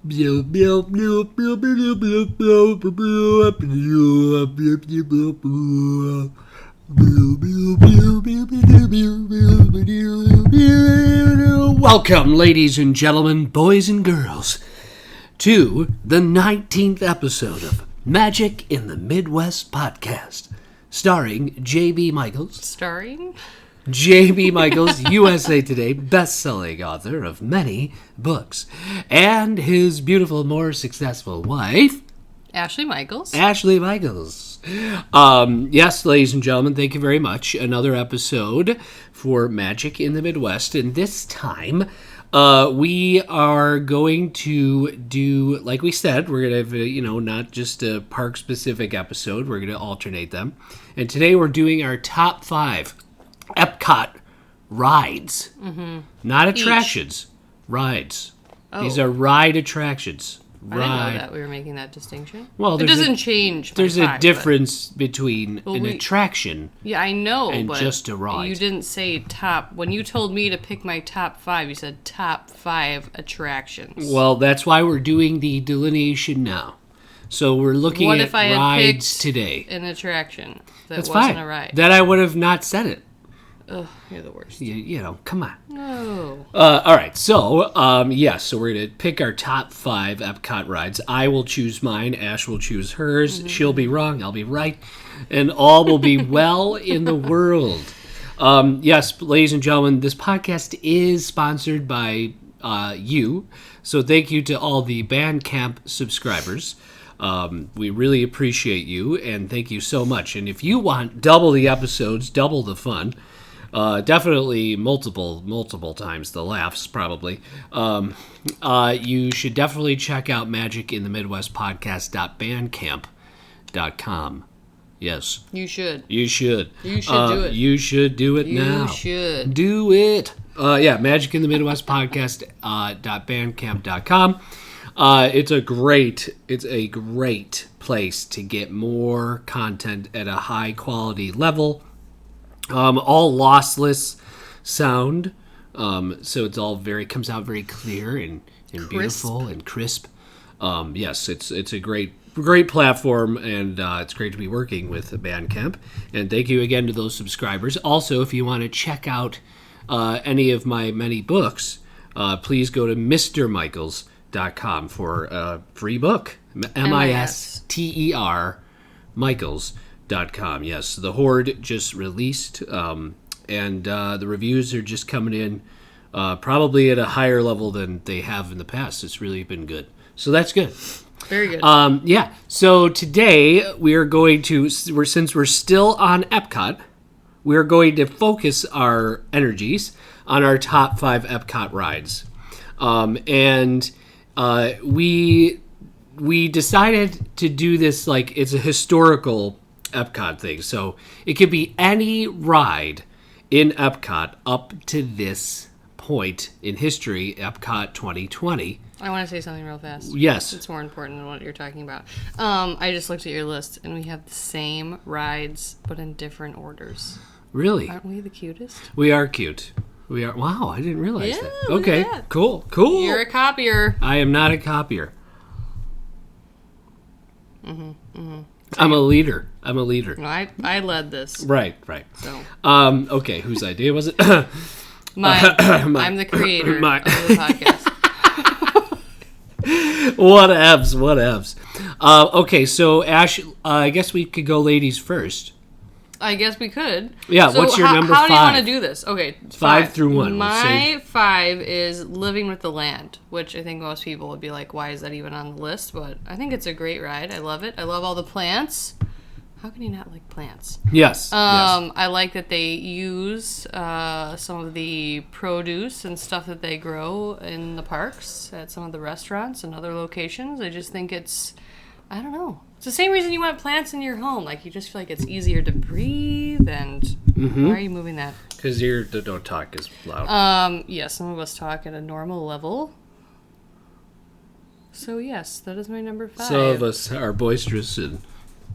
Welcome, ladies and gentlemen, boys and girls, to the 19th episode of Magic in the Midwest podcast, starring J.B. Michaels. Starring? J.B. Michaels, USA Today best-selling author of many books, and his beautiful, more successful wife, Ashley Michaels. Ashley Michaels. Yes, ladies and gentlemen, thank you very much. Another episode for Magic in the Midwest, and this time we are going to do, like we said, we're going to have, not just a park-specific episode. We're going to alternate them. And today we're doing our top 5 Epcot rides. Mm-hmm. Not attractions. Rides. Oh. These are ride attractions. I didn't know that we were making that distinction. Well, it doesn't change. There's a difference between an attraction. Yeah, I know, and but just a ride. You didn't say top. When you told me to pick my top 5, you said top 5 attractions. Well, that's why we're doing the delineation now. So we're looking what at if I rides had picked today. An attraction that's wasn't fine. A ride. Then I would have not said it. Ugh, you're the worst. Come on. No. All right, so, so we're going to pick our top 5 Epcot rides. I will choose mine. Ash will choose hers. Mm-hmm. She'll be wrong. I'll be right. And all will be well in the world. Yes, ladies and gentlemen, this podcast is sponsored by you. So thank you to all the Bandcamp subscribers. We really appreciate you, and thank you so much. And if you want double the episodes, double the fun, definitely multiple times the laughs, probably, you should definitely check out magicinthemidwestpodcast.bandcamp.com. Yes. You should. You should. You should do it. You should do it now. You should. Do it. magicinthemidwestpodcast.bandcamp.com. It's a great place to get more content at a high quality level. All lossless sound. So it's all comes out very clear and beautiful and crisp. Yes, it's a great platform, and it's great to be working with Bandcamp. And thank you again to those subscribers. Also, if you want to check out any of my many books, please go to MrMichaels.com for a free book. MISTER Michaels.com. Yes, The Horde just released, and the reviews are just coming in probably at a higher level than they have in the past. It's really been good. So that's good. Very good. Yeah. So today we are going to, since we're still on Epcot, we're going to focus our energies on our top 5 Epcot rides. And we decided to do this like it's a historical Epcot thing. So it could be any ride in Epcot up to this point in history, Epcot 2020. I want to say something real fast. Yes. It's more important than what you're talking about. I just looked at your list, and we have the same rides, but in different orders. Really? Aren't we the cutest? We are cute. We are. Wow, I didn't realize that. Look Okay, at that. Cool. You're a copier. I am not a copier. I'm a leader. No, I led this. Right. So. Okay, whose idea was it? Mine. I'm the creator of the podcast. Whatevs. Okay, so Ash, I guess we could go ladies first. I guess we could. Yeah, so what's your number 5? How do you want to do this? Okay, 5 through 1. My 5 is Living with the Land, which I think most people would be like, why is that even on the list? But I think it's a great ride. I love it. I love all the plants. How can you not like plants? Yes. I like that they use some of the produce and stuff that they grow in the parks at some of the restaurants and other locations. I just think it's, I don't know. It's the same reason you want plants in your home. Like, you just feel like it's easier to breathe, and why are you moving that? Because you don't talk as loud. Yeah, some of us talk at a normal level. So, yes, that is my number 5. Some of us are boisterous and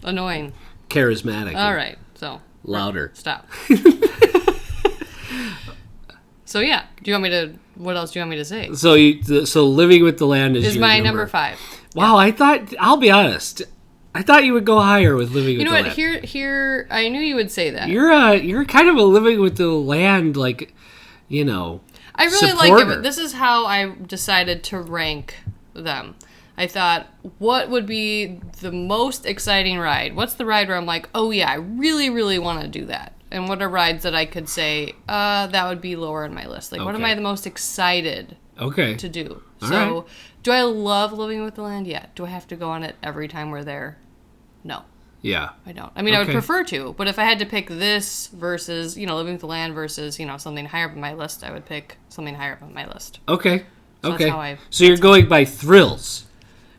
annoying. Charismatic. All right, so. Louder. Stop. So yeah, do you want me to? What else do you want me to say? So Living with the Land is your my number 5. Wow, I'll be honest. I thought you would go higher with Living with the Land. You know what? Here, I knew you would say that. You're kind of a Living with the Land, like, I really like it, but this is how I decided to rank them. I thought, what would be the most exciting ride? What's the ride where I'm like, oh yeah, I really, really want to do that? And what are rides that I could say, that would be lower in my list? Like, what am I the most excited to do? All so, right. Do I love Living with the Land? Yeah. Do I have to go on it every time we're there? No. Yeah. I don't. I mean, I would prefer to, but if I had to pick this versus, Living with the Land versus, something higher up on my list, I would pick something higher up on my list. Okay. So Okay. So you're going by thrills.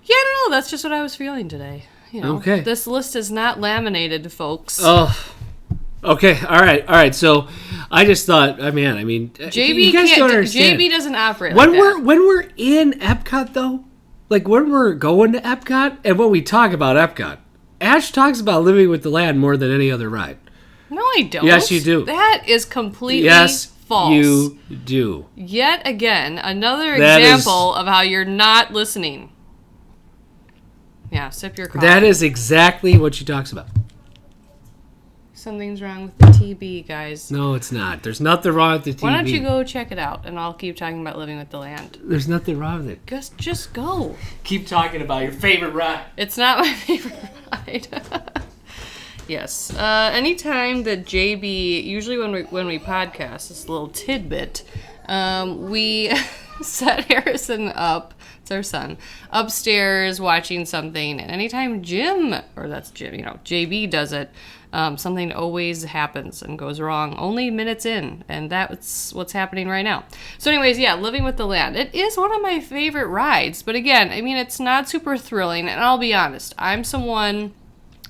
Yeah, I don't know. That's just what I was feeling today. Okay. This list is not laminated, folks. Oh. Okay. All right. So I just thought, JB you guys don't understand. JB doesn't operate when like that. When we're in Epcot, though, like when we're going to Epcot and when we talk about Epcot, Ash talks about Living with the Land more than any other ride. No, I don't. Yes, you do. That is completely false. You do. Yet again, another example of how you're not listening. Yeah, sip your coffee. That is exactly what she talks about. Something's wrong with the TB, guys. No, it's not. There's nothing wrong with the TV. Why don't you go check it out, and I'll keep talking about Living with the Land. There's nothing wrong with it. Just go. Keep talking about your favorite ride. It's not my favorite ride. Yes. Anytime that JB, usually when we podcast, this little tidbit, we set Harrison up. It's our son upstairs watching something, and anytime JB does it, something always happens and goes wrong only minutes in, and that's what's happening right now. So anyways, yeah, Living with the Land. It is one of my favorite rides, but again, it's not super thrilling, and I'll be honest, I'm someone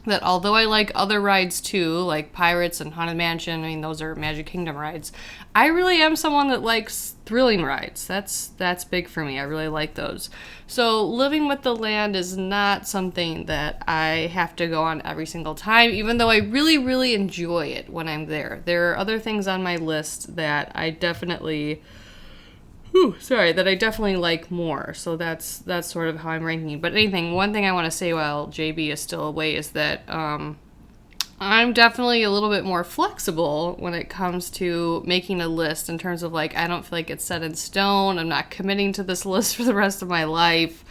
that although I like other rides too, like Pirates and Haunted Mansion, those are Magic Kingdom rides, I really am someone that likes thrilling rides. That's big for me. I really like those. So Living with the Land is not something that I have to go on every single time, even though I really, really enjoy it when I'm there. There are other things on my list that I definitely like more. So that's sort of how I'm ranking. But one thing I want to say while JB is still away is that I'm definitely a little bit more flexible when it comes to making a list in terms of I don't feel like it's set in stone. I'm not committing to this list for the rest of my life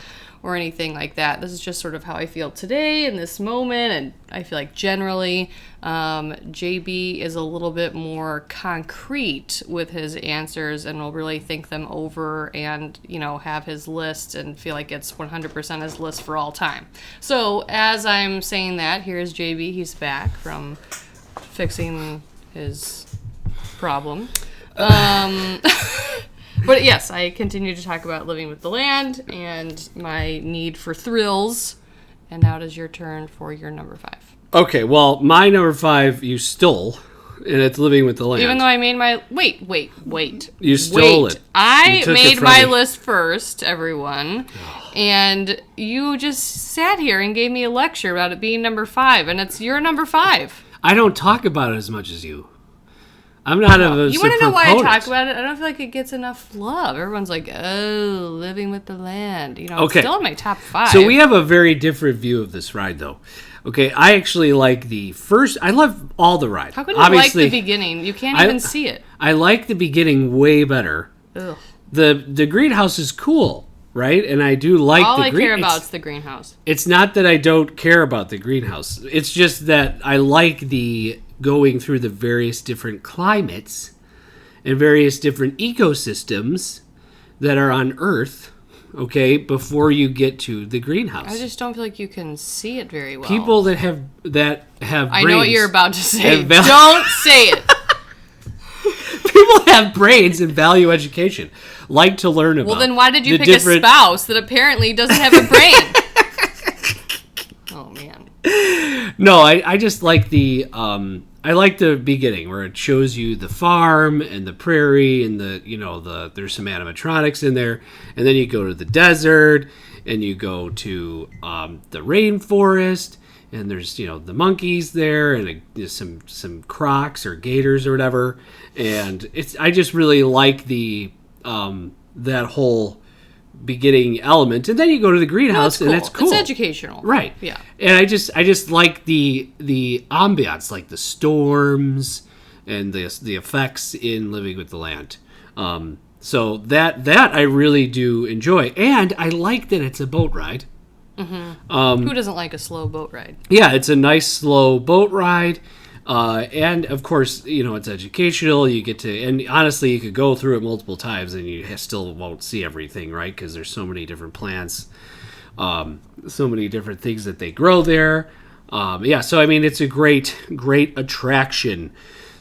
or anything like that. This is just sort of how I feel today in this moment, and I feel like generally JB is a little bit more concrete with his answers and will really think them over and, have his list and feel like it's 100% his list for all time. So as I'm saying that, here's JB. He's back from fixing his problem. But yes, I continue to talk about Living with the Land and my need for thrills. And now it is your turn for your number 5. Okay, well, my number 5 you stole, and it's Living with the Land. Even though I made my... Wait. You stole it. I made my list first, everyone. And you just sat here and gave me a lecture about it being number 5, and it's your number 5. I don't talk about it as much as you. I'm not a You want to know why I talk about it? I don't feel like it gets enough love. Everyone's like, oh, Living with the Land. It's still in my top 5. So we have a very different view of this ride, though. Okay, I actually like the first... I love all the rides. How can you like the beginning? You can't even see it. I like the beginning way better. Ugh. The greenhouse is cool, right? And I do like all the green... All I care about is the greenhouse. It's not that I don't care about the greenhouse. It's just that I like the... going through the various different climates and various different ecosystems that are on Earth, okay, before you get to the greenhouse. I just don't feel like you can see it very well. People that have I know what you're about to say. Don't say it. People have brains and value education, like to learn about. Well, then why did you pick a spouse that apparently doesn't have a brain? Oh, man. No, I just like the I like the beginning where it shows you the farm and the prairie and there's some animatronics in there, and then you go to the desert and you go to the rainforest and there's the monkeys there, and some crocs or gators or whatever, and I just really like the that whole beginning element, and then you go to the greenhouse, cool. and it's cool. It's educational, right? Yeah, and I just like the ambiance, like the storms and the effects in Living with the Land. So that I really do enjoy, and I like that it's a boat ride. Who doesn't like a slow boat ride? Yeah, it's a nice slow boat ride, and of course, it's educational. You get to, and honestly, you could go through it multiple times, and you still won't see everything, right? Because there's so many different plants, so many different things that they grow there. Yeah, so I mean, it's a great attraction.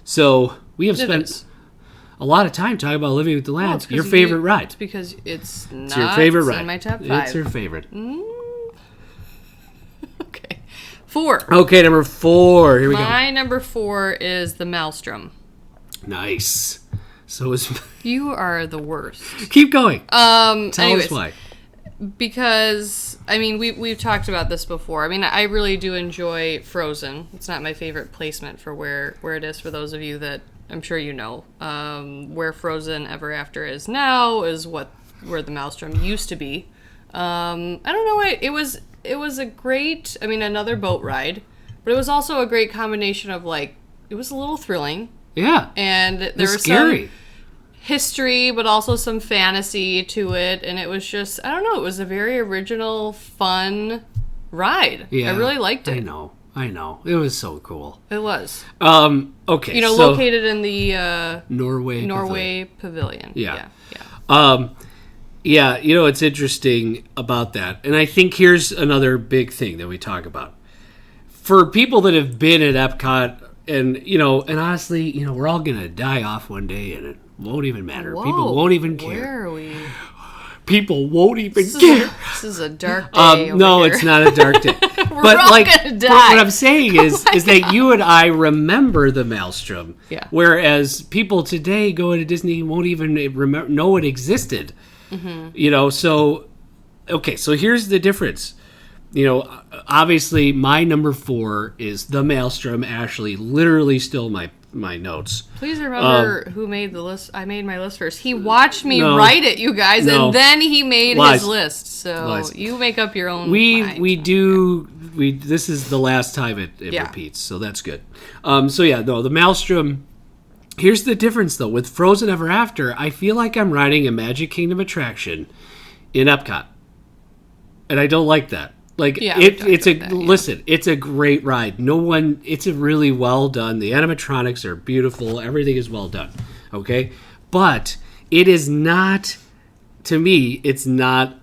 So we have spent a lot of time talking about Living with the Land. Your favorite ride? It's because it's not your favorite ride. in my top 5. It's your favorite. Okay. 4. Okay, number 4. Here we go. My number 4 is the Maelstrom. Nice. So is You are the worst. Keep going. Tell us why. Because I mean, we've talked about this before. I mean, I really do enjoy Frozen. It's not my favorite placement for where it is. For those of you that I'm sure where Frozen Ever After is now is where the Maelstrom used to be. I don't know. It was a great. I mean, another boat ride, but it was also a great combination of it was a little thrilling. Yeah. And there was scary. Some history, but also some fantasy to it, and it was just, I don't know, it was a very original, fun ride. Yeah, I really liked it. I know. It was so cool. It was. Okay. Located in the Norway Pavilion. Yeah. Yeah. It's interesting about that. And I think here's another big thing that we talk about. For people that have been at Epcot, and honestly, we're all going to die off one day, and it won't even matter. Whoa, people won't even care. Where are we? People won't even care. This is a dark day. No, it's not a dark day. We're all gonna die. What I'm saying is that you and I remember the Maelstrom. Yeah. Whereas people today going to Disney won't even know it existed. Mm-hmm. So here's the difference. Obviously my number 4 is the Maelstrom. Ashley literally stole my notes. Please remember who made the list. I made my list first. He watched me write it, you guys, and then he made his list. So you make up your own. This is the last time it repeats, so that's good. The Maelstrom. Here's the difference, though. With Frozen Ever After, I feel like I'm riding a Magic Kingdom attraction in Epcot, and I don't like that. It's a great ride. It's a really well done. The animatronics are beautiful. Everything is well done. Okay, but it is not. To me, it's not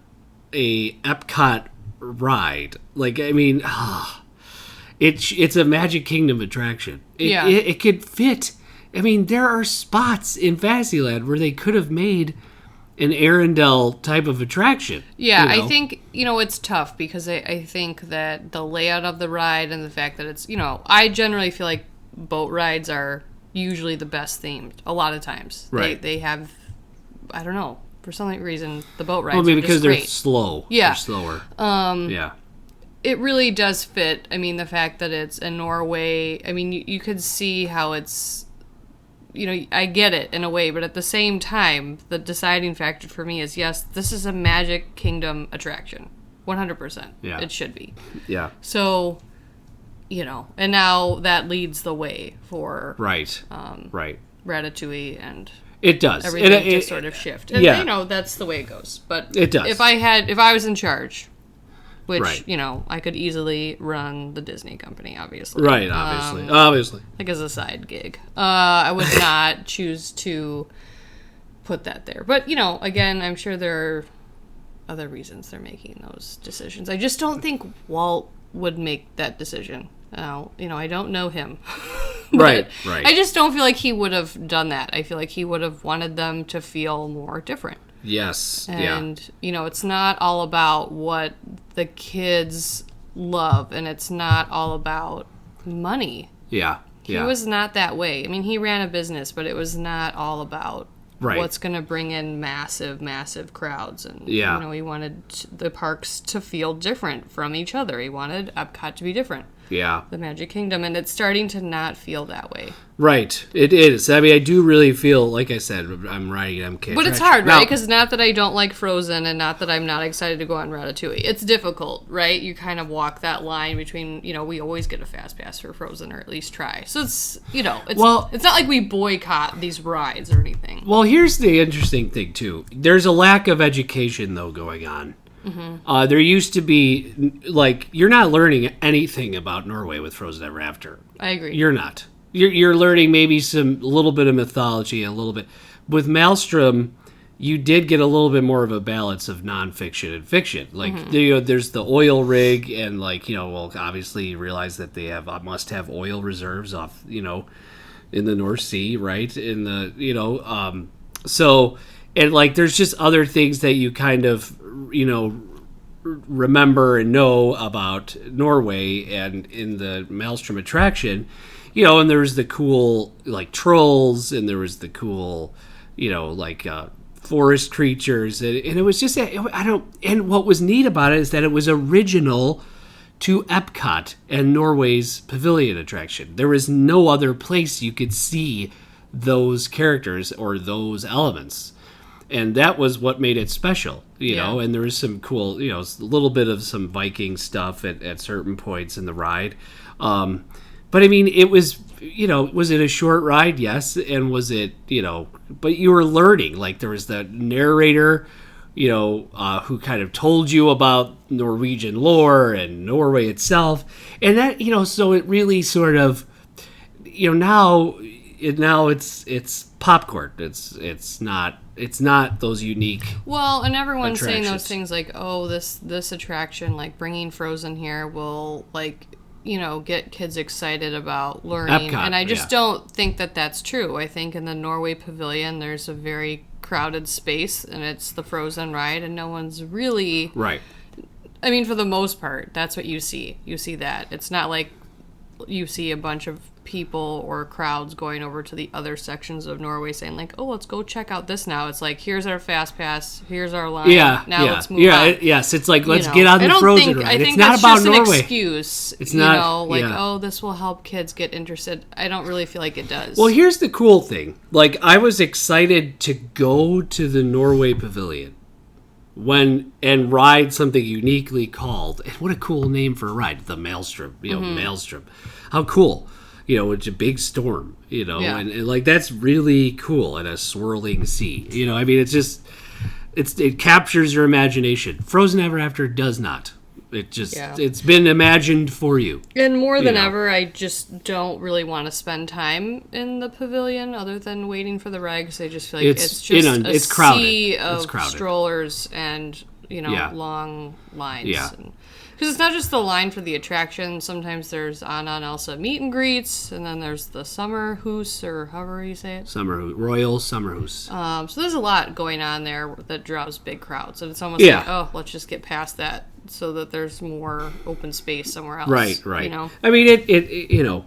a Epcot ride. It's a Magic Kingdom attraction. It could fit. I mean, there are spots in Fantasyland where they could have made an Arendelle type of attraction. Yeah, I think, it's tough because I think that the layout of the ride and the fact that it's, I generally feel like boat rides are usually the best themed a lot of times. Right. They have, I don't know, for some reason, the boat rides are because they're great. slow. Yeah. They're slower. Yeah. It really does fit. I mean, the fact that it's in Norway, I mean, you could see how it's, I get it in a way, but at the same time, the deciding factor for me is, yes, this is a Magic Kingdom attraction. 100%. Yeah. It should be. Yeah. So, and now that leads the way for right. Ratatouille and it does. Everything just sort of shift. And, that's the way it goes. But it does. If I was in charge, which, I could easily run the Disney company, obviously. Right, obviously. As a side gig. I would not choose to put that there. But, again, I'm sure there are other reasons they're making those decisions. I just don't think Walt would make that decision. Now, I don't know him. Right. I just don't feel like he would have done that. I feel like he would have wanted them to feel more different. Yes. And, it's not all about what the kids love, and it's not all about money. Yeah. He was not that way. I mean, he ran a business, but it was not all about Right. what's going to bring in massive crowds. And, Yeah. He wanted the parks to feel different from each other. He wanted Epcot to be different. Yeah. The Magic Kingdom, and it's starting to not feel that way. Right. It is. I mean, I do really feel, like I said, I'm riding MK. But it's hard, right? Because not that I don't like Frozen and not that I'm not excited to go on Ratatouille. It's difficult, right? You kind of walk that line between, we always get a fast pass for Frozen, or at least try. So it's, it's not like we boycott these rides or anything. Well, here's the interesting thing, too. There's a lack of education, though, going on. Mm-hmm. There used to be, you're not learning anything about Norway with Frozen Ever After. I agree. You're not. You're learning maybe a little bit of mythology, a little bit. With Maelstrom, you did get a little bit more of a balance of nonfiction and fiction. There's the oil rig, and obviously you realize that they must have oil reserves off, in the North Sea, right? In the, so, and there's just other things that you kind of, remember and know about Norway, and in the Maelstrom attraction, and there was the cool trolls, and there was the cool forest creatures, and it was just and what was neat about it is that it was original to Epcot and Norway's pavilion attraction. There was no other place you could see those characters or those elements. And that was what made it special, and there was some cool, a little bit of some Viking stuff at certain points in the ride. But I mean, it was, was it a short ride? Yes. And was it, but you were learning. There was the narrator, who kind of told you about Norwegian lore and Norway itself. And that, so it really sort of, now it's popcorn. It's not those unique. Well, and everyone's saying those things like, oh, this attraction, bringing Frozen here will get kids excited about learning. Epcot, and I just don't think that that's true. I think in the Norway Pavilion there's a very crowded space, and it's the Frozen ride, and no one's really right. I mean, for the most part, that's what you see. You see that. It's not like you see a bunch of people or crowds going over to the other sections of Norway saying oh, let's go check out this now. It's here's our fast pass, here's our line. Let's move on. Yes, it's let's get on the Frozen ride. I think it's not that's about just Norway. An excuse. It's not oh, this will help kids get interested. I don't really feel like it does. Well, here's the cool thing. I was excited to go to the Norway Pavilion and ride something uniquely called, and what a cool name for a ride, the Maelstrom. Maelstrom. How cool. It's a big storm, and that's really cool, in a swirling sea. I mean, it captures your imagination. Frozen Ever After does not. It's been imagined for you. And more than ever, I just don't really want to spend time in the pavilion other than waiting for the ride, because I just feel like it's just it's crowded. Sea of strollers and, long lines. Yeah. Because it's not just the line for the attraction. Sometimes there's Anna and Elsa meet and greets, and then there's the summer hoose, or however you say it. Royal Summer Hoose. So there's a lot going on there that draws big crowds, and it's almost let's just get past that so that there's more open space somewhere else. Right. I mean,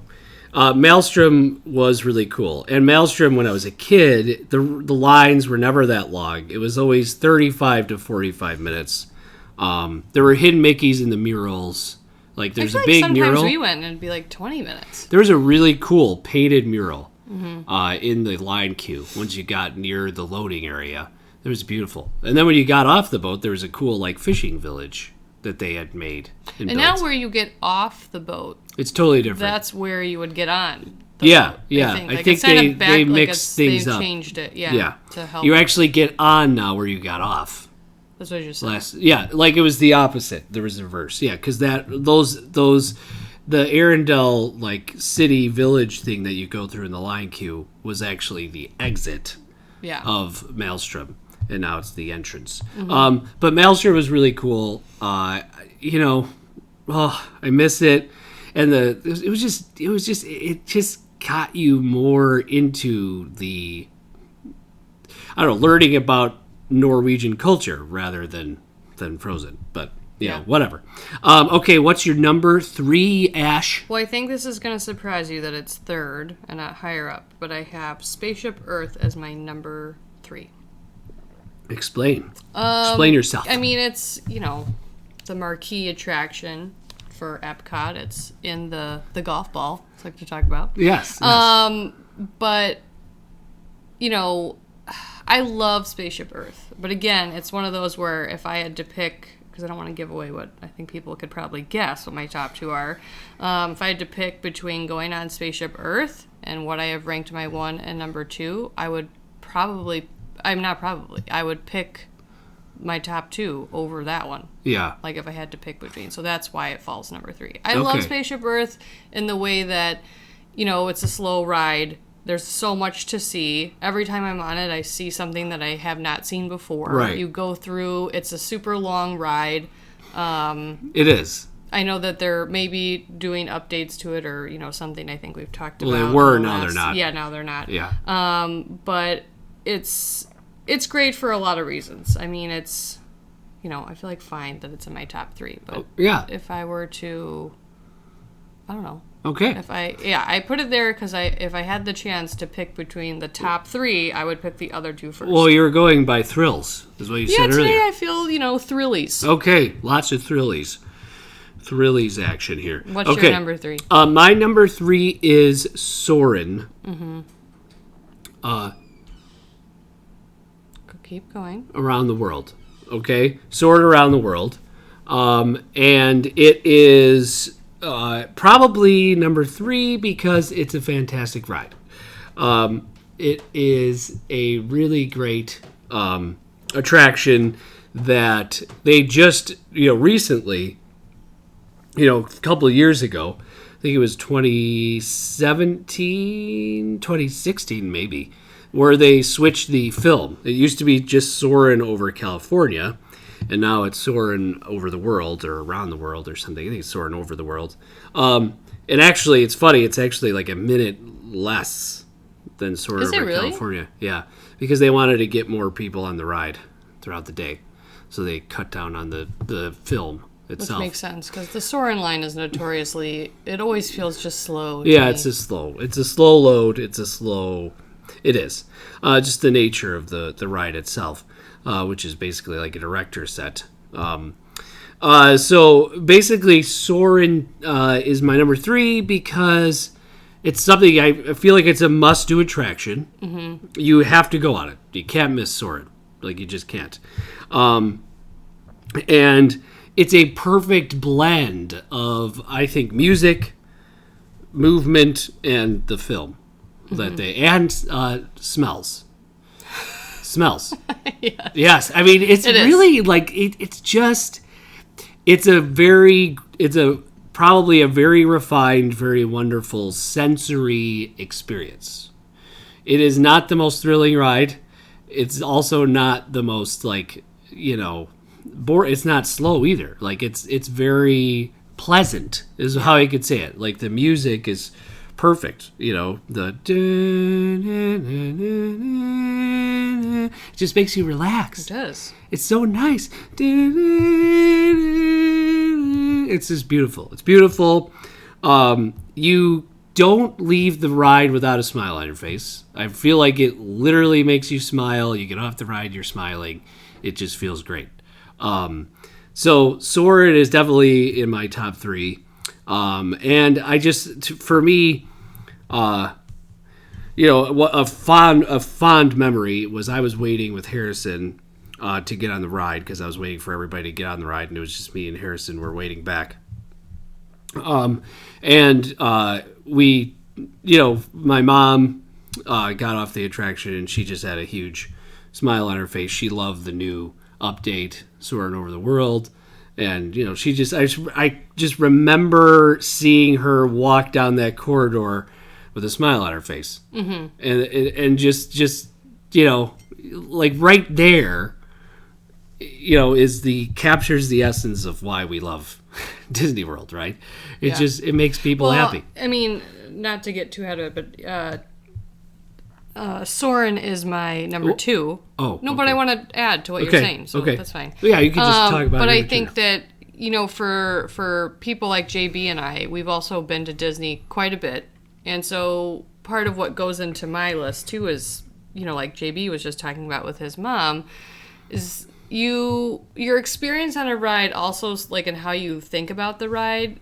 Maelstrom was really cool. And Maelstrom, when I was a kid, the lines were never that long. It was always 35 to 45 minutes. There were hidden Mickeys in the murals. There's a big mural. Sometimes we went and it'd be 20 minutes. There was a really cool painted mural in the line queue once you got near the loading area. It was beautiful. And then when you got off the boat, there was a cool fishing village that they had made. And now where you get off the boat, it's totally different. That's where you would get on. Yeah. I think they mixed things up. They changed it, to help. You actually get on now where you got off. That's what you said. It was the opposite. There was a reverse. Yeah, because the Arendelle city village thing that you go through in the line queue was actually the exit of Maelstrom, and now it's the entrance. Mm-hmm. But Maelstrom was really cool. I miss it, and it just got you more into the learning about Norwegian culture rather than Frozen, but whatever. Okay, what's your number 3, Ash? Well, I think this is going to surprise you that it's third and not higher up, but I have Spaceship Earth as my number 3. Explain. Explain yourself. I mean, it's, the marquee attraction for Epcot. It's in the golf ball, it's like to talk about. Yes. But, I love Spaceship Earth. But again, it's one of those where if I had to pick, because I don't want to give away what I think people could probably guess what my top 2 are. If I had to pick between going on Spaceship Earth and what I have ranked my 1 and number 2, I would I would pick my top 2 over that one. Yeah. Like if I had to pick between. So that's why it falls number 3. I love Spaceship Earth in the way that, it's a slow ride. There's so much to see. Every time I'm on it, I see something that I have not seen before. Right. You go through, it's a super long ride. It is. I know that they're maybe doing updates to it or, something I think we've talked about. Well, they were, now they're not. Yeah, now they're not. Yeah. But it's great for a lot of reasons. I mean, it's, I feel like fine that it's in my top 3. But if I were to, I don't know. Okay. I put it there because if I had the chance to pick between the top 3, I would pick the other 2 first. Well, you were going by thrills, is what you said earlier. Yeah, today I feel, thrillies. Okay, lots of thrillies. Thrillies action here. What's your number 3? My number 3 is Soarin'. Mm-hmm. Keep going. Around the world. Okay? Soarin' around the world. And it is... probably number 3 because it's a fantastic ride. It is a really great attraction that they just, recently, a couple of years ago, I think it was 2016 maybe, where they switched the film. It used to be just Soarin' over California. And now it's Soarin' over the world or around the world or something. I think it's Soarin' over the world. And actually, it's funny. It's actually like a minute less than Soarin' over California. Yeah, because they wanted to get more people on the ride throughout the day. So they cut down on the film itself. Which makes sense because the Soarin' line is notoriously, it always feels just slow. Yeah, it's a slow load. It is. Just the nature of the ride itself. Which is basically like a director's set. So basically, Soarin' is my number 3 because it's something I feel like it's a must-do attraction. Mm-hmm. You have to go on it. You can't miss Soarin'. Like, you just can't. And it's a perfect blend of, I think, music, movement, and the film. And smells. Yes. I mean, it's really like it's probably a very refined, very wonderful sensory experience. It is not the most thrilling ride. It's also not the most it's not slow either. Like it's very pleasant is how I could say it. Like the music is perfect, the it just makes you relax. It does. It's so nice. It's just beautiful. It's beautiful. You don't leave the ride without a smile on your face. I feel like it literally makes you smile. You get off the ride, you're smiling. It just feels great. So Soarin' is definitely in my top 3. And I just, for me, a fond memory was I was waiting with Harrison to get on the ride because I was waiting for everybody to get on the ride, and it was just me and Harrison were waiting back. We, my mom got off the attraction, and she just had a huge smile on her face. She loved the new update, Soarin' Over the World. And, she just, I just remember seeing her walk down that corridor with a smile on her face. Mm-hmm. And just, like right there, captures the essence of why we love Disney World, right? It makes people happy. I mean, not to get too ahead of it, but Soarin' is my number 2. Oh, no, okay. But I want to add to what you're saying, so that's fine. Yeah, you can just talk about it. But I think that for people like JB and I, we've also been to Disney quite a bit, and so part of what goes into my list too is like JB was just talking about with his mom, is your experience on a ride also, like, in how you think about the ride,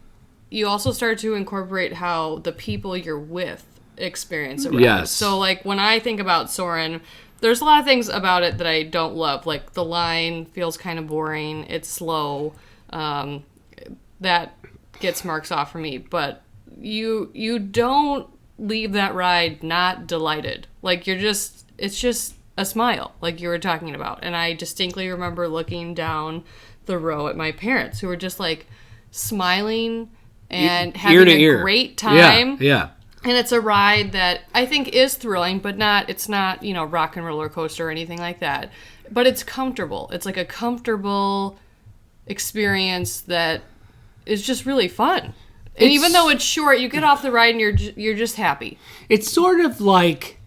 you also start to incorporate how the people you're with experience a ride. Yes. So, like, when I think about Soarin', there's a lot of things about it that I don't love. Like, the line feels kind of boring. It's slow. That gets marks off for me. But you don't leave that ride not delighted. Like, it's just a smile, like you were talking about. And I distinctly remember looking down the row at my parents, who were just, like, smiling and having a great time. Yeah. And it's a ride that I think is thrilling, but it's not, rock and roller coaster or anything like that. But it's comfortable. It's like a comfortable experience that is just really fun. And even though it's short, you get off the ride and you're just happy. It's sort of like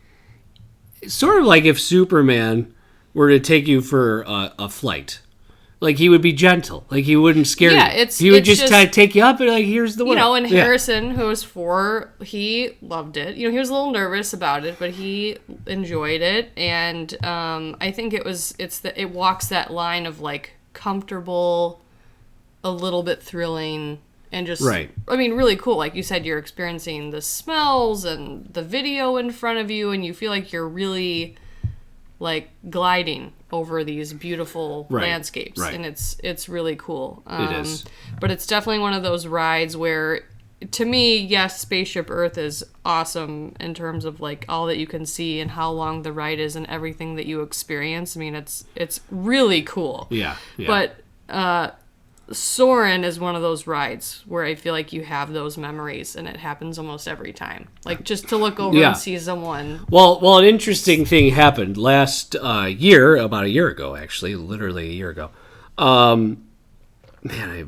if Superman were to take you for a flight. Like, he would be gentle. Like, he wouldn't scare you. He would just kind of take you up and, like, here's the way. And Harrison, who was 4, he loved it. He was a little nervous about it, but he enjoyed it. And I think it walks that line of, like, comfortable, a little bit thrilling, and just, right. I mean, really cool. Like you said, you're experiencing the smells and the video in front of you, and you feel like you're really, like, gliding over these beautiful landscapes. Right. And it's really cool. It is. But it's definitely one of those rides where, to me, yes, Spaceship Earth is awesome in terms of, like, all that you can see and how long the ride is and everything that you experience. I mean, it's really cool. Yeah. But Soarin' is one of those rides where I feel like you have those memories, and it happens almost every time. Like, just to look over and see someone. Well, an interesting thing happened last year, about a year ago, actually, literally a year ago. Man,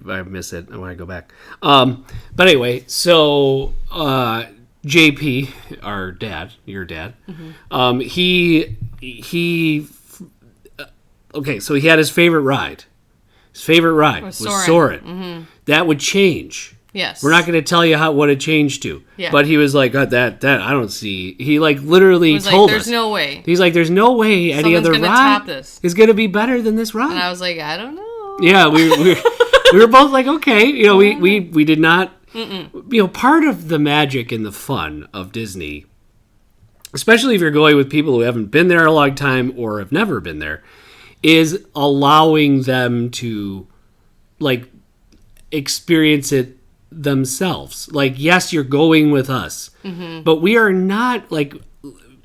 I miss it. I want to go back. But anyway, so JP, our dad, your dad, okay, so he had his favorite ride. His favorite ride was Soarin'. Mm-hmm. That would change. Yes. We're not going to tell you what it changed to. Yeah. But he was like, that I don't see. He, like, literally told us. There's no way. He's like, there's no way any other ride is going to be better than this ride. And I was like, I don't know. Yeah, we were both like, okay. We did not. Part of the magic and the fun of Disney, especially if you're going with people who haven't been there a long time or have never been there, is allowing them to, like, experience it themselves. Like, yes, you're going with us, but we are not, like,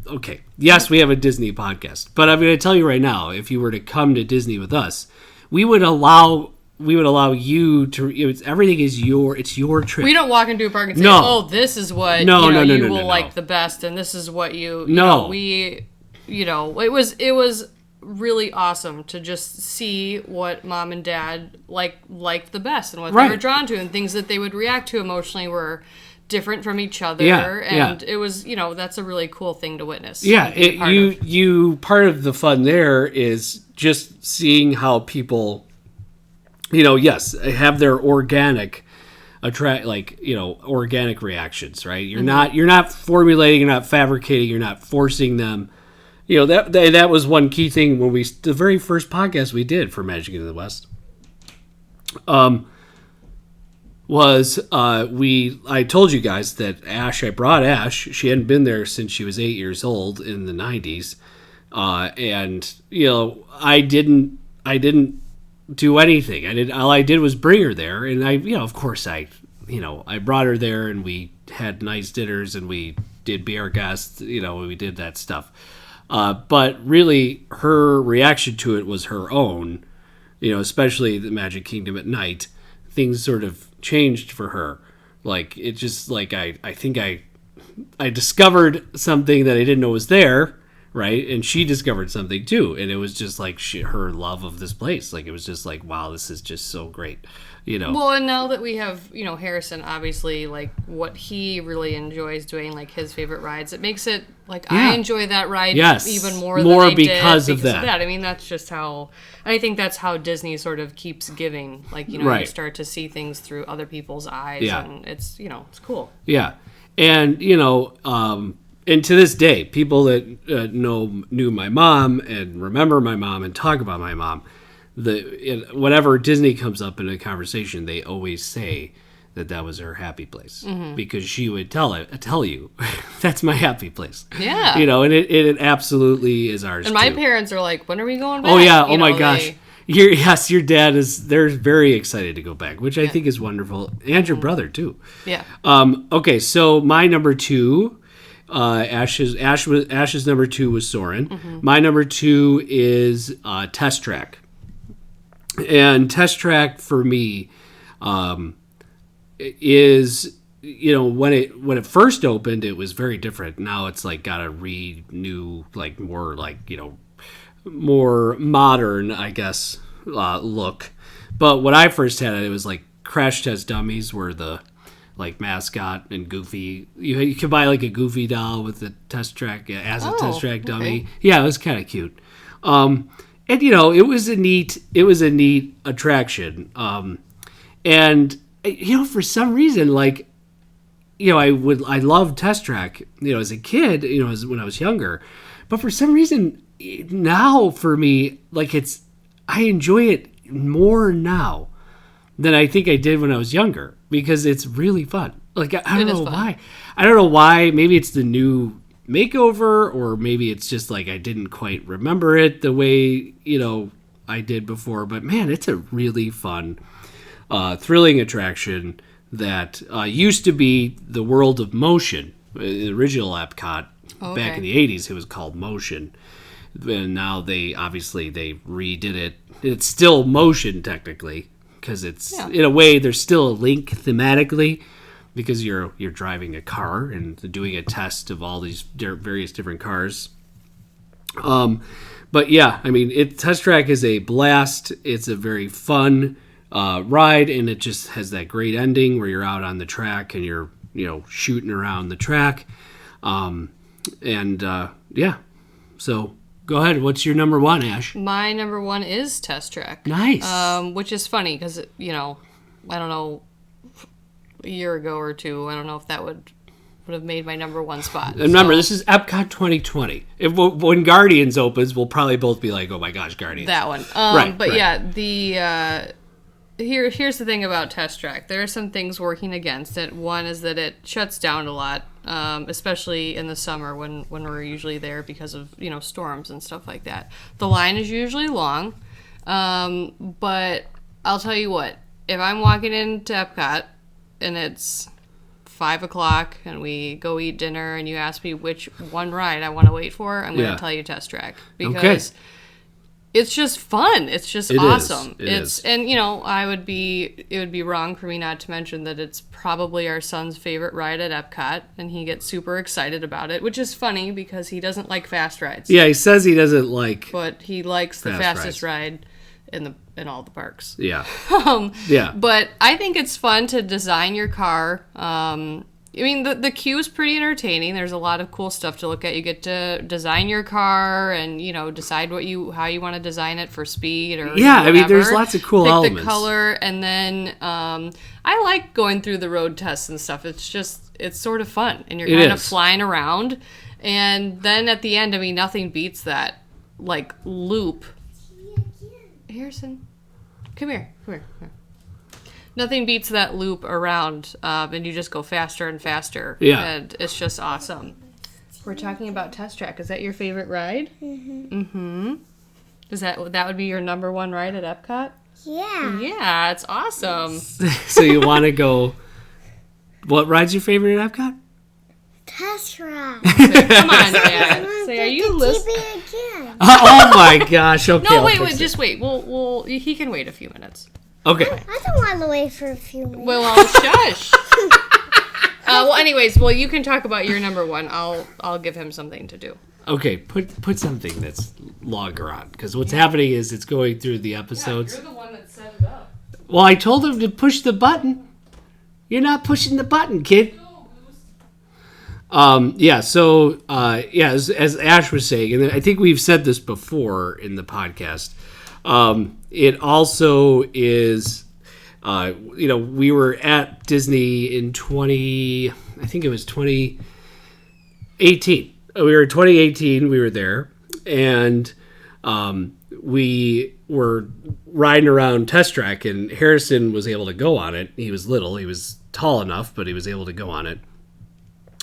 okay, yes, we have a Disney podcast, but I'm going to tell you right now, if you were to come to Disney with us, we would allow you to, everything is it's your trip. We don't walk into a park and say, this is what you will like the best, and this is what it was really awesome to just see what Mom and Dad liked the best, and what they were drawn to, and things that they would react to emotionally were different from each other. It was, that's a really cool thing to witness. Part of the fun there is just seeing how people, have their organic organic reactions, right? You're not formulating, you're not fabricating, you're not forcing them. That was one key thing when the very first podcast we did for Magic in the West. I told you guys that I brought Ash. She hadn't been there since she was 8 years old in the 90s. And I didn't do anything. All I did was bring her there. And of course I brought her there, and we had nice dinners, and we did be our guests, we did that stuff. But really, her reaction to it was her own, especially the Magic Kingdom at night. Things sort of changed for her. Like, it just, like, I think I discovered something that I didn't know was there, right? And she discovered something too. And it was just like her love of this place. Like, it was just like, wow, this is just so great. Well, and now that we have, Harrison, obviously, like, what he really enjoys doing, like, his favorite rides, it makes it, like, I enjoy that ride even more than I did because of that. I mean, that's just how, I think that's how Disney sort of keeps giving. Like, you start to see things through other people's eyes, and it's, it's cool. Yeah. And, And to this day, people that knew my mom and remember my mom and talk about my mom, whenever Disney comes up in a conversation, they always say that was her happy place, because she would tell you that's my happy place. Yeah, and it absolutely is ours. And my too. Parents are like, when are we going back? Oh yeah, my gosh. Your dad they're very excited to go back, which I think is wonderful, and your brother too. Yeah. Okay, so my number 2. Ash's number 2 was Soarin'. My number 2 is Test Track. And Test Track for me is, when it first opened, it was very different. Now it's like got a new, like more like, more modern, I guess, look. But when I first had it, it was like Crash Test Dummies were the like mascot and Goofy. You could buy like a Goofy doll with the test track as a test track dummy. Okay. Yeah, it was kind of cute. And it was a neat attraction. And for some reason, like, I loved Test Track, as a kid, when I was younger. But for some reason now, for me, like, I enjoy it more now than I think I did when I was younger, because it's really fun. Like, I don't know why. I don't know why. Maybe it's the new makeover, or maybe it's just like I didn't quite remember it the way, I did before. But man, it's a really fun, thrilling attraction that used to be the World of Motion, the original Epcot. Back in the 80s. It was called Motion. And now they redid it. It's still Motion technically, because it's in a way there's still a link thematically, because you're driving a car and doing a test of all these various different cars. But yeah, I mean, Test Track is a blast. It's a very fun ride, and it just has that great ending where you're out on the track and you're shooting around the track. So go ahead. What's your number 1, Ash? My number 1 is Test Track. Nice. Which is funny because, I don't know, a year ago or two, I don't know if that would have made my number 1 spot. And remember, this is Epcot 2020. When Guardians opens, we'll probably both be like, oh my gosh, Guardians. That one. Right. Yeah, here's the thing about Test Track. There are some things working against it. One is that it shuts down a lot, especially in the summer when we're usually there because of storms and stuff like that. The line is usually long, but I'll tell you what, if I'm walking into Epcot and it's 5:00 and we go eat dinner and you ask me which one ride I want to wait for, I'm going to tell you Test Track, because it's just fun. It's just awesome. It is. And it would be wrong for me not to mention that it's probably our son's favorite ride at Epcot, and he gets super excited about it, which is funny because he doesn't like fast rides. Yeah, he says he doesn't like, but he likes the fastest ride in all the parks. Yeah. Yeah. But I think it's fun to design your car. The queue is pretty entertaining. There's a lot of cool stuff to look at. You get to design your car and, decide how you want to design it for speed or whatever. There's lots of cool elements. Pick the color, and then I like going through the road tests and stuff. It's sort of fun, and you're kind of flying around. And then at the end, nothing beats that, like, loop. Harrison, come here. Nothing beats that loop around, and you just go faster and faster. Yeah. And it's just awesome. We're talking about Test Track. Is that your favorite ride? Mm-hmm. Is that would be your number 1 ride at Epcot? Yeah. Yeah, it's awesome. So you want to go... What ride's your favorite at Epcot? Test Track. Come on, Dad. Say, are you listening? Again. Oh my gosh. Okay. No, wait. Just wait. We'll. He can wait a few minutes. Okay. I don't want to wait for a few minutes. Well, shush. Anyways, you can talk about your number 1. I'll give him something to do. Okay, put something that's longer on, because what's happening is it's going through the episodes. You're the one that set it up. Well, I told him to push the button. You're not pushing the button, kid. As Ash was saying, and I think we've said this before in the podcast, it also is, we were at Disney in 2018, 18. We were in 2018. We were there, and we were riding around Test Track, and Harrison was able to go on it. He was little. He was tall enough, but he was able to go on it.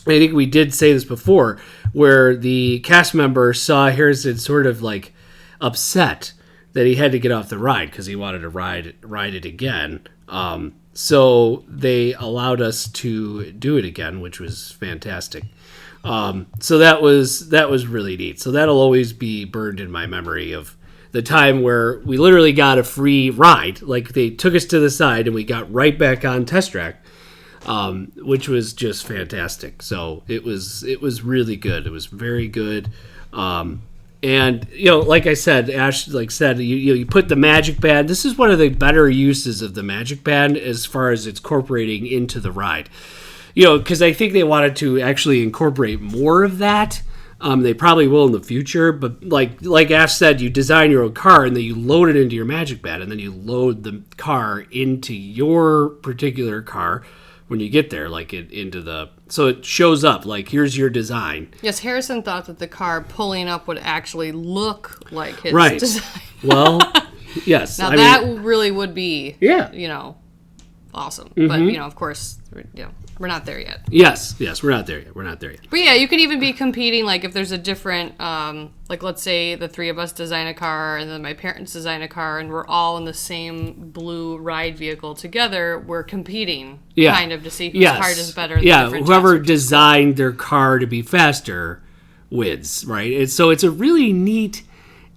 I think we did say this before, where the cast member saw Harrison sort of like upset that he had to get off the ride because he wanted to ride it again. So they allowed us to do it again, which was fantastic. So that was really neat. So that'll always be burned in my memory of the time where we literally got a free ride. Like, they took us to the side and we got right back on Test Track, which was just fantastic. So it was really good. It was very good. And, like I said, Ash said, you put the Magic Band. This is one of the better uses of the Magic Band as far as it's incorporating into the ride. Because I think they wanted to actually incorporate more of that. They probably will in the future, but like Ash said, you design your own car and then you load it into your Magic Band, and then you load the car into your particular car when you get there, so it shows up, like, here's your design. Yes, Harrison thought that the car pulling up would actually look like his right. design. Well, yes. Now that really would be, awesome. Mm-hmm. But, of course, we're not there yet. Yes, we're not there yet. But yeah, you could even be competing, like, if there's a different, let's say the three of us design a car and then my parents design a car and we're all in the same blue ride vehicle together, we're competing kind of to see whose car is better than different whoever tests. designed their car to be faster wins, right? So it's a really neat,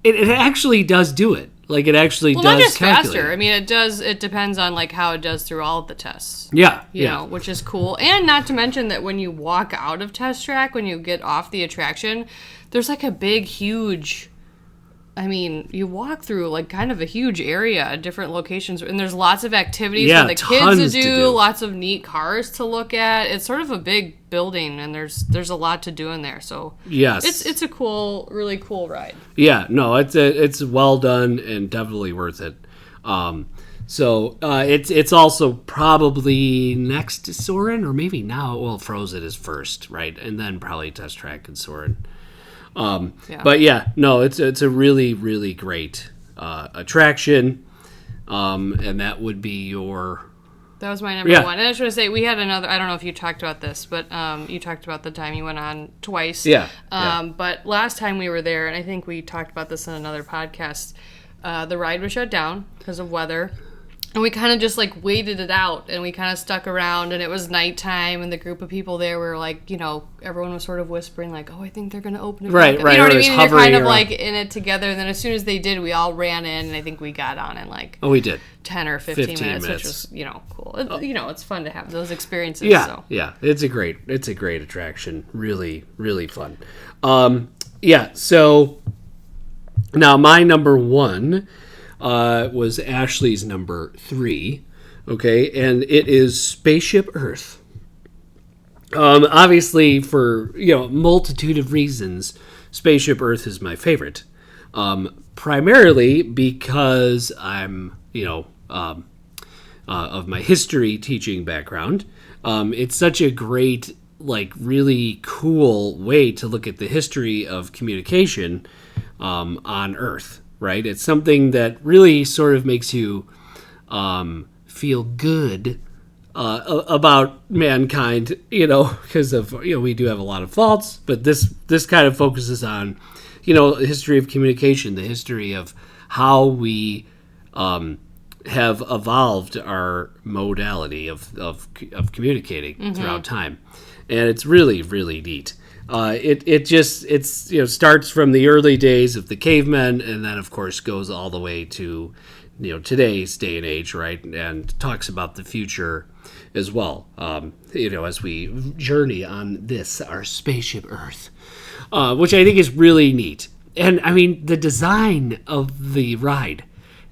it actually does do it. Like, it actually does not just calculate. faster. I mean, it depends on, like, how it does through all of the tests. Yeah. You know, which is cool. And not to mention that when you walk out of Test Track, when you get off the attraction, there's, like, a big, huge... I mean, you walk through, like, kind of a huge area at different locations, and there's lots of activities for the kids to do, lots of neat cars to look at. It's sort of a big building, and there's a lot to do in there. So yes, it's a cool, really cool ride. Yeah, no, it's well done and definitely worth it. So it's also probably next to Soarin', or maybe now. Well, Frozen is first, right, and then probably Test Track and Soarin'. But yeah, no, it's a really, really great attraction, and that would be your... That was my number one. And I just want to say, we had another... I don't know if you talked about this, but you talked about the time you went on twice. Yeah. But last time we were there, and I think we talked about this in another podcast, the ride was shut down because of weather. And we kind of just, like, waited it out, and we kind of stuck around, and it was nighttime, and the group of people there were, like, everyone was sort of whispering, like, oh, I think they're going to open it right, back. Right, you know what I mean? And you're kind of, around. like, in it together, and then as soon as they did, we all ran in, and I think we got on in, like... Oh, we did. 10 or 15 minutes, which was, cool. It's fun to have those experiences. Yeah, so. Yeah. It's a great attraction. Really, really fun. So now my number one... was Ashley's number 3, okay, and it is Spaceship Earth. Obviously, for multitude of reasons, Spaceship Earth is my favorite. Primarily because I'm of my history teaching background. It's such a great, like, really cool way to look at the history of communication on Earth. Right, it's something that really sort of makes you feel good about mankind, because of we do have a lot of faults, but this kind of focuses on the history of communication, the history of how we have evolved our modality of communicating throughout time, and it's really, really neat. It starts from the early days of the cavemen, and then of course goes all the way to today's day and age, right? And talks about the future as well. As we journey on our spaceship Earth, which I think is really neat. And I mean, the design of the ride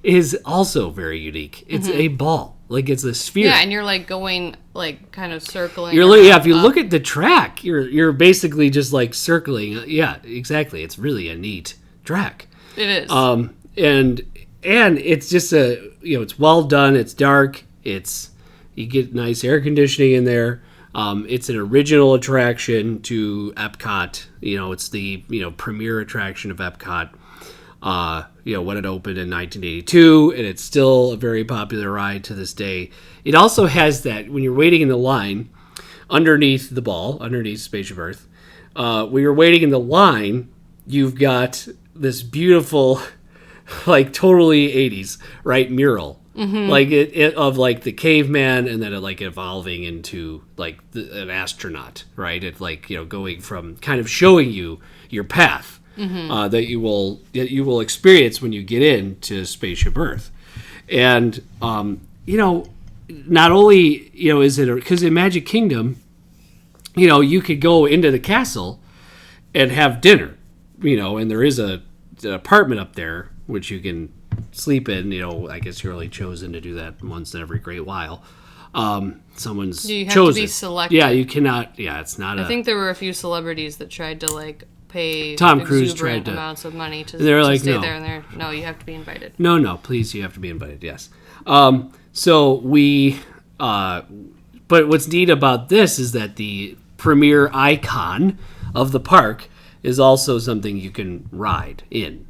is also very unique. It's a ball. Like, it's a sphere. Yeah, and you're, like, going, like, kind of circling. If you look at the track, you're basically just, like, circling. Yeah, exactly. It's really a neat track. It is. And it's just it's well done. It's dark. You get nice air conditioning in there. It's an original attraction to Epcot. It's the premier attraction of Epcot. When it opened in 1982, and it's still a very popular ride to this day. It also has that when you're waiting in the line underneath the ball, underneath Spaceship Earth, when you're waiting in the line, you've got this beautiful, like totally 80s, right, mural. Like it of like the caveman, and then it like evolving into like an astronaut, right? It like going from kind of showing you your path that you will experience when you get into Spaceship Earth, and not only is it because in Magic Kingdom, you could go into the castle and have dinner, and there is an apartment up there which you can sleep in. I guess you're only chosen to do that once in every great while. Someone's you have chosen. to be selected. Yeah, you cannot. Yeah, it's not. I think there were a few celebrities that tried to like pay Tom Cruise exuberant tried to- amounts of money to, they're to like, stay no. there, and no, you have to be invited. No, please, you have to be invited. Yes. So we. But what's neat about this is that the premier icon of the park is also something you can ride in,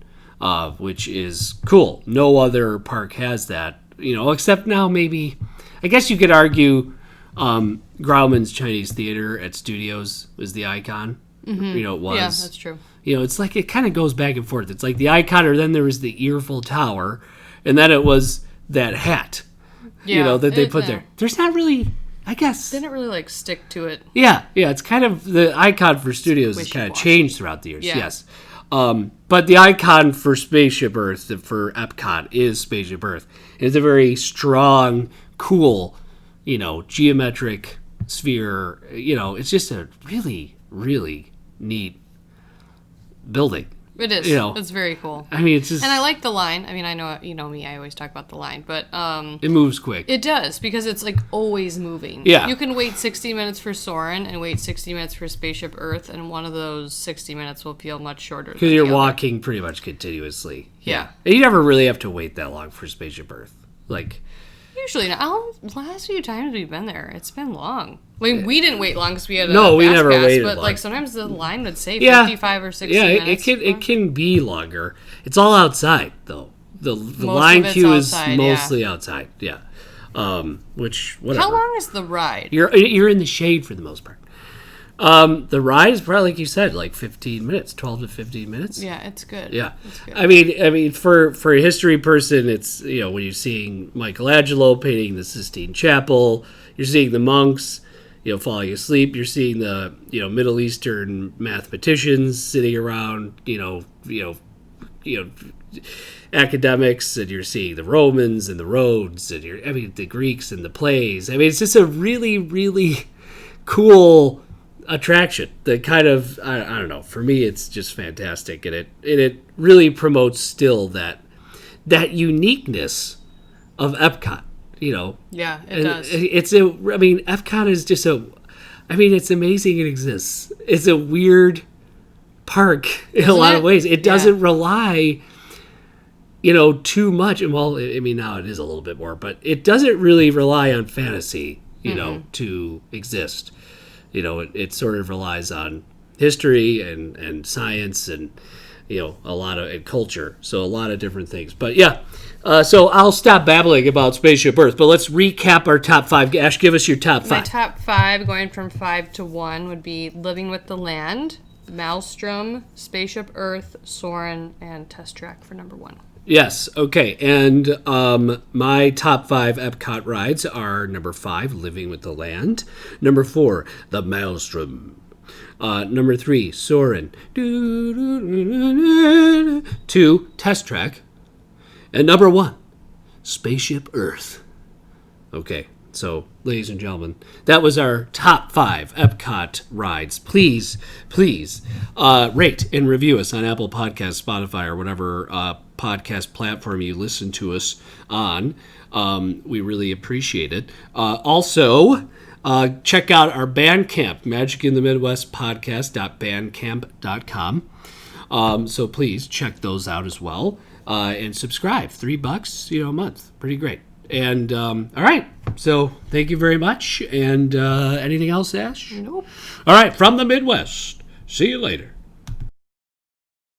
which is cool. No other park has that, except now maybe, I guess you could argue Grauman's Chinese Theater at Studios is the icon. It was. Yeah, that's true. It's like it kind of goes back and forth. It's like the icon, or then there was the Earful Tower, and then it was that hat, Yeah, that they put there. There's not really, I guess. Didn't really like stick to it. Yeah, it's kind of the icon for studios has kind of Wishy-washy. changed throughout the years. Yeah. Yes, but the icon for Spaceship Earth for Epcot is Spaceship Earth. It's a very strong, cool, geometric sphere. It's just a really, really neat building. It is. It's very cool. I mean, it's just And I like the line. I mean, I know you know me. I always talk about the line, but it moves quick. it does because it's like always moving. Yeah. You can wait 60 minutes for Soarin' and wait 60 minutes for Spaceship Earth, and one of those 60 minutes will feel much shorter. Because you're walking pretty much continuously. Yeah. And you never really have to wait that long for Spaceship Earth. Like, Usually not. The last few times we've been there, it's been long. I mean, we didn't wait long because we had a No, we fast never pass, waited but long. like sometimes the line would say Yeah. 55 or 60 yeah, minutes. it can be longer. It's all outside though. The Most line of it's queue is outside, mostly outside. Yeah. Which whatever. How long is the ride? You're in the shade for the most part. The ride is probably like you said, like 15 minutes, 12 to 15 minutes. Yeah, it's good. Yeah, It's good. I mean, for a history person, it's when you're seeing Michelangelo painting the Sistine Chapel, you're seeing the monks, falling asleep. You're seeing the Middle Eastern mathematicians sitting around, academics, and you're seeing the Romans and the roads, and the Greeks and the plays. I mean, it's just a really, really cool attraction that kind of I don't know, for me it's just fantastic, and it really promotes still that uniqueness of Epcot. Yeah, it does. Epcot is just it's amazing it exists. It's a weird park in a lot of ways. It doesn't rely too much, and well, now it is a little bit more, but it doesn't really rely on fantasy to exist. It sort of relies on history and science and a lot of and culture, so a lot of different things. But yeah, so I'll stop babbling about Spaceship Earth, but let's recap our top 5. Ash, give us your top 5. My top 5, going from 5 to 1, would be Living with the Land, Maelstrom, Spaceship Earth, Soarin', and Test Track for number 1. Yes, okay. And my top 5 Epcot rides are number 5, Living with the Land. Number 4, The Maelstrom. Number 3, Soarin'. 2, Test Track. And number 1, Spaceship Earth. Okay, so, ladies and gentlemen, that was our top 5 Epcot rides. Please rate and review us on Apple Podcasts, Spotify, or whatever podcast platform you listen to us on. We really appreciate it. Also, check out our Bandcamp, Magic in the Midwest Podcast.bandcamp.com. So please check those out as well. And subscribe. $3, a month. Pretty great. And all right, So thank you very much. And anything else, Ash? Nope. All right, from the Midwest. See you later.